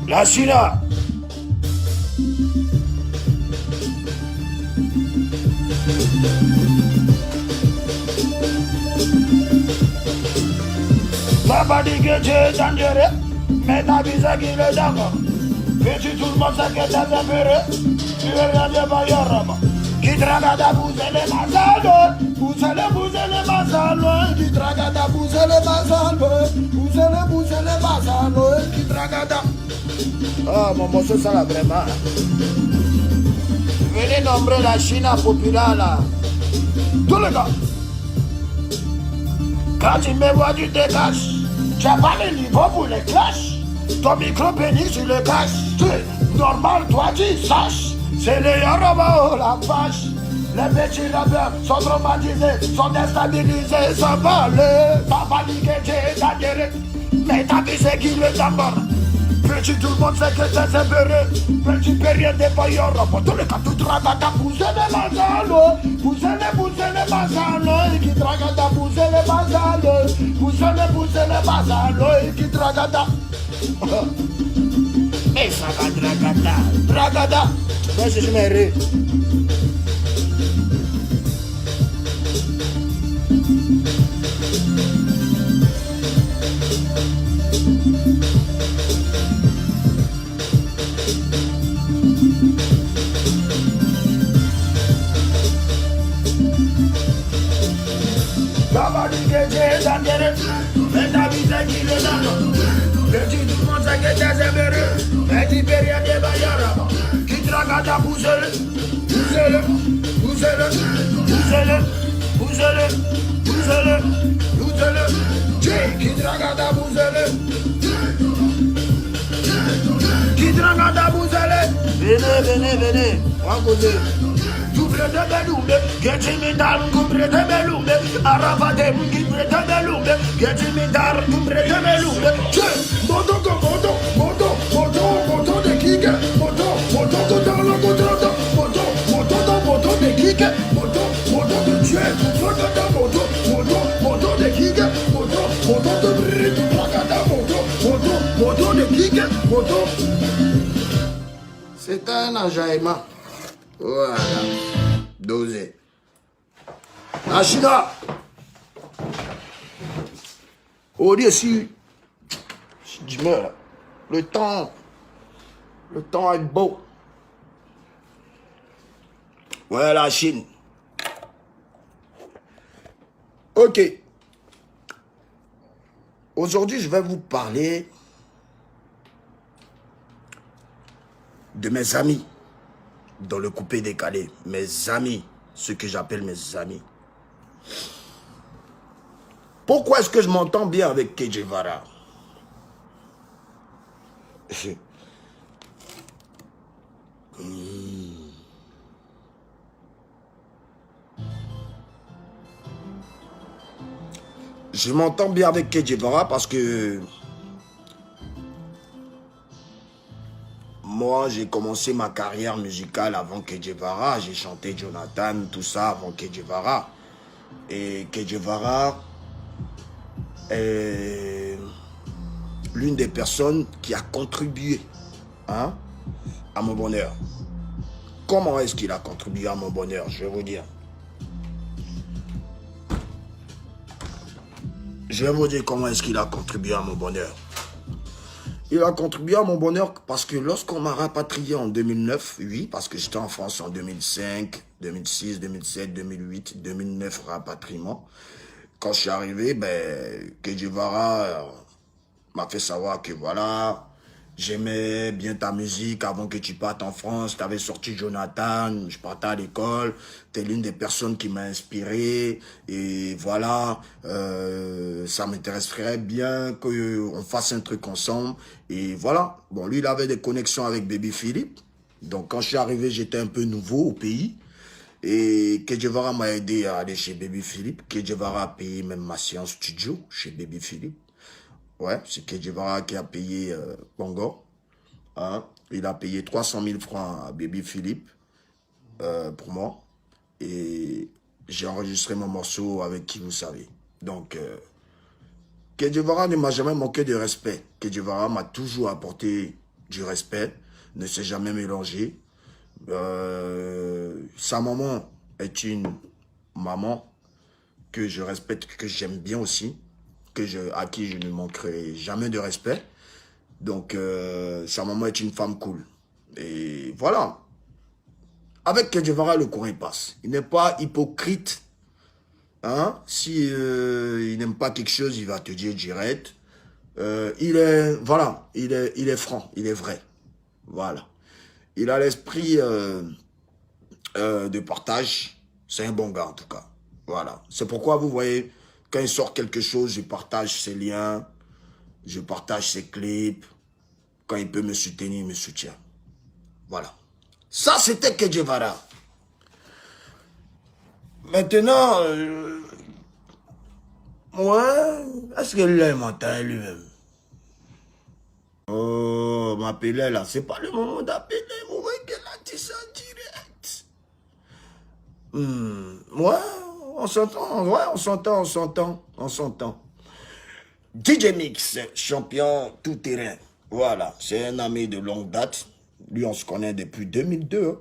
La China. Papa dit que tu es dangereux, mais t'as vu ça qu'il est d'accord. Veux-tu tout le monde sait que t'es apeureux? Tu veux rien de Bayorama. Qui tragada bouser les mazalo, bouser les mazalo, qui tragada bouser les mazalo, bouser les mazalo, qui tragada. Ah, mon morceau, ça là vraiment. Venez nombrer la Chine populaire là. Tous les gars. Quand tu me vois, tu te caches. Tu n'as pas le niveau pour les clashs. Ton micro béni, tu le caches. Normal, toi, tu saches. C'est les Yoruba, la vache. Les petits rappeurs sont traumatisés, sont déstabilisés, sont volés. T'as pas dit que tu es dangereux, mais t'as vu ce qu'il est d'abord. Petit tout le monde sait que t'es sévéré. Petit période de Bayora. Pour tous les cas, tu tragas à pousser les mazalo. Pousser les mazalo. Qui tragas à pousser les mazalo. Pousser les mazalo. Qui tragas à. Mais ça va dragada. Dragada. Moi, je m'ai Papa dit que tu es dangereux, mais t'as vu ce qu'il est d'accord. Petit tout le monde sait que t'es sévéreux, mais tu peux rien de Bayara. Qui traga ta poussez-le, poussez-le, poussez-le, poussez-le, poussez-le, poussez-le, poussez-le. Qui traga ta poussez-le, qui traga ta poussez-le. Venez, on va causer. Double de belumbe, get me down, double de belumbe, arabade, double de belumbe, get me down, double de belumbe. Moto de kick, moto dans le contrôle, moto de kick, moto de tuer, moto de kick, moto de bride, moto de kick, moto. C'est un enjaillement. Voilà. Dosé. La Chine. Au lieu si je meurs, le temps est beau. Ouais, la Chine. Ok. Aujourd'hui, je vais vous parler de mes amis dans le coupé décalé. Mes amis, ce que j'appelle mes amis. Pourquoi est-ce que je m'entends bien avec Che Guevara? Je m'entends bien avec Che Guevara parce que moi, j'ai commencé ma carrière musicale avant Che Guevara. J'ai chanté Jonathan, tout ça avant Che Guevara. Et Che Guevara est l'une des personnes qui a contribué à mon bonheur. Comment est-ce qu'il a contribué à mon bonheur? Je vais vous dire. Je vais vous dire comment est-ce qu'il a contribué à mon bonheur. Il a contribué à mon bonheur parce que lorsqu'on m'a rapatrié en 2009, oui, parce que j'étais en France en 2005, 2006, 2007, 2008, 2009, rapatriement. Quand je suis arrivé, Che Guevara m'a fait savoir que voilà, j'aimais bien ta musique avant que tu partes en France. Tu avais sorti Jonathan, je partais à l'école. Tu es l'une des personnes qui m'a inspiré. Et voilà, ça m'intéresserait bien qu'on fasse un truc ensemble. Et voilà, bon, lui, il avait des connexions avec Baby Philippe. Donc, quand je suis arrivé, j'étais un peu nouveau au pays. Et Che Guevara m'a aidé à aller chez Baby Philippe. Che Guevara a payé même ma séance studio chez Baby Philippe. Ouais, c'est Che Guevara qui a payé Pongo. Hein? Il a payé 300 000 francs à Baby Philippe pour moi. Et j'ai enregistré mon morceau avec Qui vous savez. Donc, Que Guevara ne m'a jamais manqué de respect. Que Guevara m'a toujours apporté du respect, ne s'est jamais mélangé. Sa maman est une maman que je respecte, que j'aime bien aussi, à qui je ne manquerai jamais de respect. Donc, sa maman est une femme cool. Et voilà. Avec Guevara, le courant passe. Il n'est pas hypocrite. Hein? Si il n'aime pas quelque chose, il va te dire direct. Voilà, il est franc, il est vrai. Voilà. Il a l'esprit de partage. C'est un bon gars, en tout cas. Voilà. C'est pourquoi, vous voyez, quand il sort quelque chose, je partage ses liens, je partage ses clips. Quand il peut me soutenir, il me soutient. Voilà. Ça, c'était Que Guevara. Maintenant, ouais, est-ce qu'il l'a mental lui-même? Oh, m'appeler là, c'est pas le moment d'appeler, vous voyez qu'elle a dit ça direct. Ouais, on s'entend, ouais, on s'entend. DJ Mix, champion tout-terrain. Voilà, c'est un ami de longue date. Lui, on se connaît depuis 2002. Hein.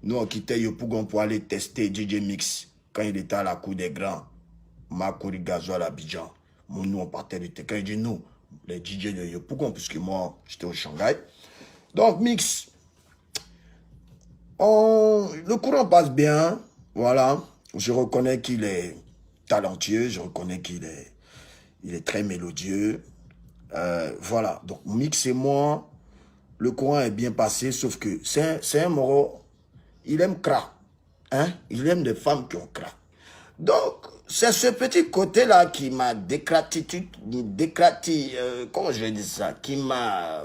Nous, on quittait Yopougon pour aller tester DJ Mix quand il était à la cour des grands. Makori Gazo à Abidjan. Nous, on partait de Quand il dit nous, les DJ de Yopougon, puisque moi, j'étais au Shanghai. Donc, Mix, le courant passe bien. Voilà. Je reconnais qu'il est talentueux. Je reconnais qu'il est très mélodieux. Voilà. Donc, Mix et moi, le courant est bien passé, sauf que c'est un moro. Il aime cra. Hein? Il aime des femmes qui ont cra. Donc, c'est ce petit côté-là qui m'a comment je vais dire ça, qui m'a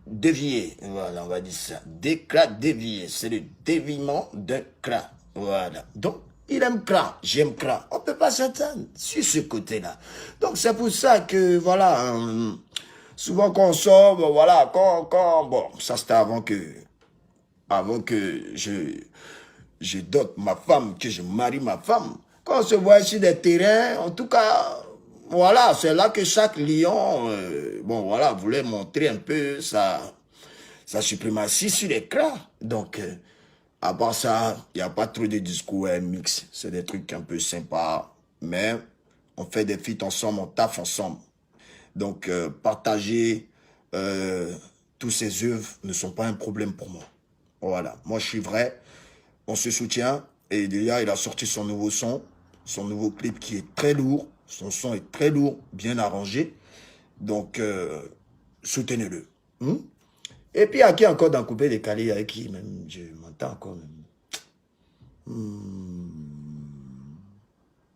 dévié, voilà, on va dire ça, dévié, c'est le déviement d'un cra, voilà. Donc, il aime cra, j'aime cra, on peut pas s'entendre sur ce côté-là. Donc, c'est pour ça que, voilà, souvent quand on sort, bon, voilà, bon, ça c'était avant que je dote ma femme, que je marie ma femme. Quand on se voit sur des terrains, en tout cas, voilà, c'est là que chaque lion, bon voilà, voulait montrer un peu sa suprématie sur l'écran. Donc, à part ça, il n'y a pas trop de discours mix. C'est des trucs un peu sympas, mais on fait des feats ensemble, on taffe ensemble. Donc, partager tous ces œuvres ne sont pas un problème pour moi. Voilà, moi je suis vrai, on se soutient. Et déjà, il a sorti son nouveau son, son nouveau clip qui est très lourd. Son son est très lourd, bien arrangé. Donc, soutenez-le. Et puis, à qui encore dans Coupé Décalé, avec qui même, je m'entends encore même.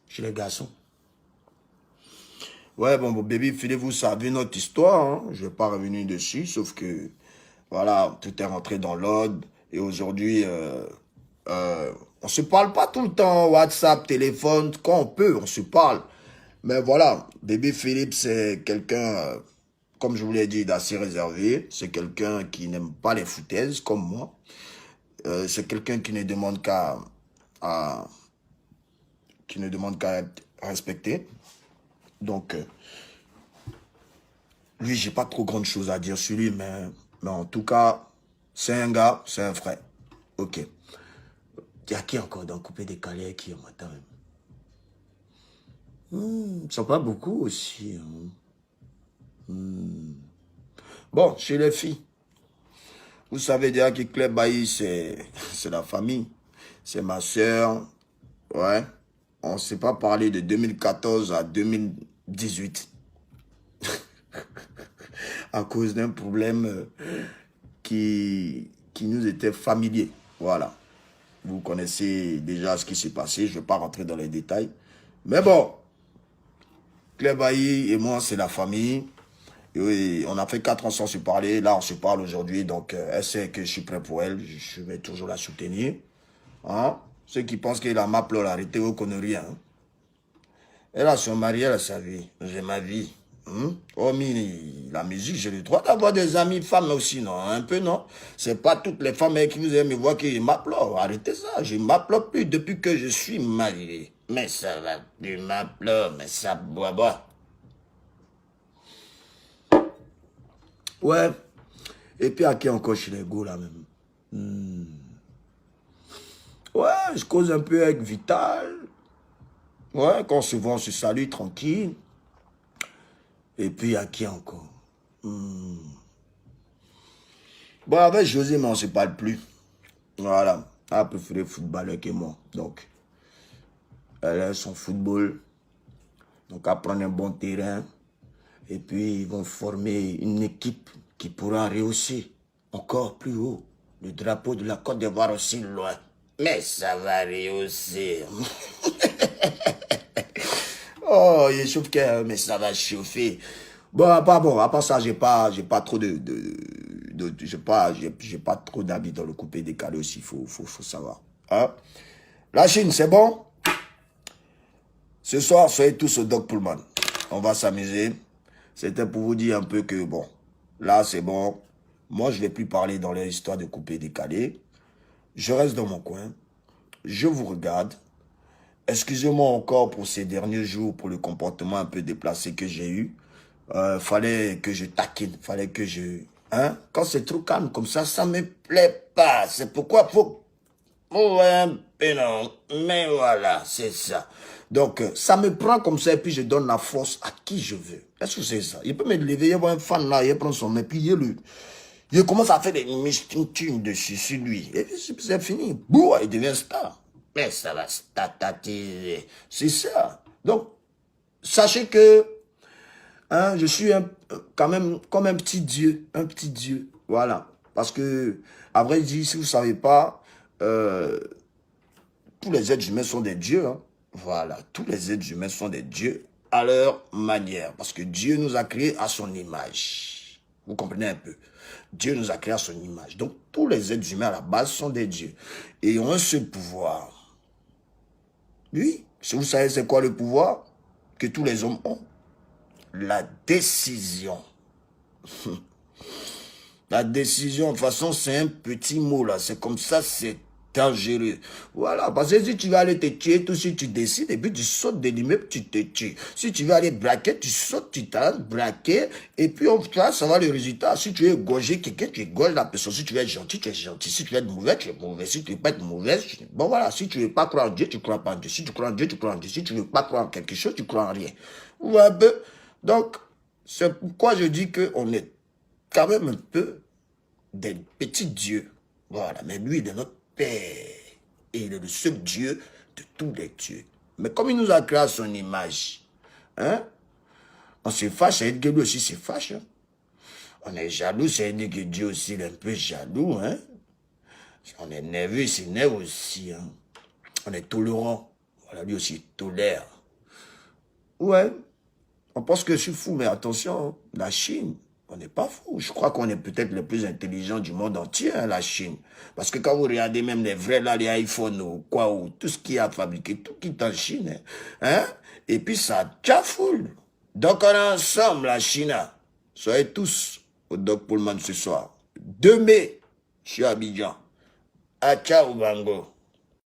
Chez les garçons. Ouais, bon, Baby Philippe, vous savez notre histoire. Hein? Je ne vais pas revenir dessus, sauf que, voilà, tout est rentré dans l'ordre. Et aujourd'hui, on se parle pas tout le temps, WhatsApp, téléphone, quand on peut, on se parle. Mais voilà, Baby Philippe, c'est quelqu'un, comme je vous l'ai dit, d'assez réservé. C'est quelqu'un qui n'aime pas les foutaises, comme moi. C'est quelqu'un qui ne demande qu'à être respecté. Donc, lui, j'ai pas trop grande chose à dire sur lui, mais en tout cas, c'est un gars, c'est un frère. Ok. Il y a qui encore dans Coupé Décalé qui en m'attend même? Ils sont pas beaucoup aussi. Hein. Bon, chez les filles, vous savez déjà que Claire Bailly, c'est la famille. C'est ma soeur. Ouais. On ne s'est pas parlé de 2014 à 2018. À cause d'un problème qui nous était familier. Voilà. Vous connaissez déjà ce qui s'est passé. Je ne vais pas rentrer dans les détails. Mais bon, Claire Bailly et moi, c'est la famille. Et on a fait 4 ans sans se parler. Là, on se parle aujourd'hui. Donc, elle sait que je suis prêt pour elle. Je vais toujours la soutenir. Hein? Ceux qui pensent qu'elle a ma popularité, vous ne connaissez rien. Hein? Elle a son mari, elle a sa vie. J'ai ma vie. Oh, mais la musique, j'ai le droit d'avoir des amis femmes aussi, non? Un peu, non? C'est pas toutes les femmes qui vous aiment me voir qui m'applaudent. Arrêtez ça, je m'applaudis plus depuis que je suis marié. Mais ça va, tu m'applaudis, mais ça boit. Ouais. Et puis, à qui encore chez les go, là, même? Ouais, je cause un peu avec Vital. Ouais, quand souvent on se salue tranquille. Et puis, à qui encore? Bon, avec José, mais on ne se parle plus. Voilà. Elle a préféré footballeur que moi. Donc, elle a son football. Donc, elle prend un bon terrain. Et puis, ils vont former une équipe qui pourra rehausser encore plus haut le drapeau de la Côte d'Ivoire aussi loin. Mais ça va rehausser. Oh, il chauffe que, mais ça va chauffer. Bon, à part ça, j'ai pas trop j'ai pas trop d'habits dans le coupé décalé aussi, faut savoir. Hein? La Chine, c'est bon? Ce soir, soyez tous au Doc Pullman. On va s'amuser. C'était pour vous dire un peu que, bon, là, c'est bon. Moi, je ne vais plus parler dans les histoires de coupé décalé. Je reste dans mon coin. Je vous regarde. Excusez-moi encore pour ces derniers jours, pour le comportement un peu déplacé que j'ai eu. Fallait que je taquine, fallait que je... Hein? Quand c'est trop calme comme ça me plaît pas. C'est pourquoi faut... Ouais, un peu non. Mais voilà, c'est ça. Donc, ça me prend comme ça et puis je donne la force à qui je veux. Est-ce que c'est ça? Il peut me lever, il y a un fan là, il prend son main, puis il commence à faire des mistines dessus sur lui. Et puis c'est fini. Bouh, il devient star. Mais ça va statatiser. C'est ça. Donc, sachez que hein, je suis quand même comme un petit dieu. Un petit dieu. Voilà. Parce que, à vrai dire, si vous ne savez pas, tous les êtres humains sont des dieux. Hein. Voilà. Tous les êtres humains sont des dieux à leur manière. Parce que Dieu nous a créés à son image. Vous comprenez un peu? Dieu nous a créés à son image. Donc, tous les êtres humains à la base sont des dieux. Et ont un seul pouvoir. Oui. Si vous savez c'est quoi le pouvoir que tous les hommes ont? La décision. La décision, de toute façon, c'est un petit mot là. C'est comme ça, c'est dangereux. Voilà, parce que si tu vas aller te tuer, tout si tu décides, et puis tu sautes de l'immeuble, tu te tues. Si tu vas aller braquer, tu sautes, tu t'arrêtes, braquer, et puis ça va le résultat. Si tu es égorgé quelqu'un, tu égorges la personne. Si tu es gentil, tu es gentil. Si tu es mauvais, tu es mauvais. Si tu ne veux pas être mauvais, bon voilà, si tu ne veux pas croire en Dieu, tu ne crois pas en Dieu. Si tu crois en Dieu, tu crois en Dieu. Si tu ne veux pas croire en quelque chose, tu crois en rien. Ouais, donc, c'est pourquoi je dis qu'on est quand même un peu des petits dieux. Voilà, mais lui, il est notre Père. Et il est le seul Dieu de tous les dieux. Mais comme il nous a créé à son image, hein, on se fâche, ça veut dire que lui aussi se fâche. Hein. On est jaloux, ça veut dire que Dieu aussi est un peu jaloux. Hein. On est nerveux, il s'énerve aussi. Hein. On est tolérant. Voilà, lui aussi, il tolère. Ouais. On pense que je suis fou, mais attention, hein, la Chine, on n'est pas fou. Je crois qu'on est peut-être les plus intelligents du monde entier, hein, la Chine. Parce que quand vous regardez même les vrais, là, les iPhones ou quoi, ou tout ce qui a fabriqué, tout qui est en Chine, hein, et puis ça tchafoule. Donc on est ensemble, la Chine. Soyez tous au Doc Pullman ce soir. 2 mai, je suis à Abidjan. Ah, ciao, Bango.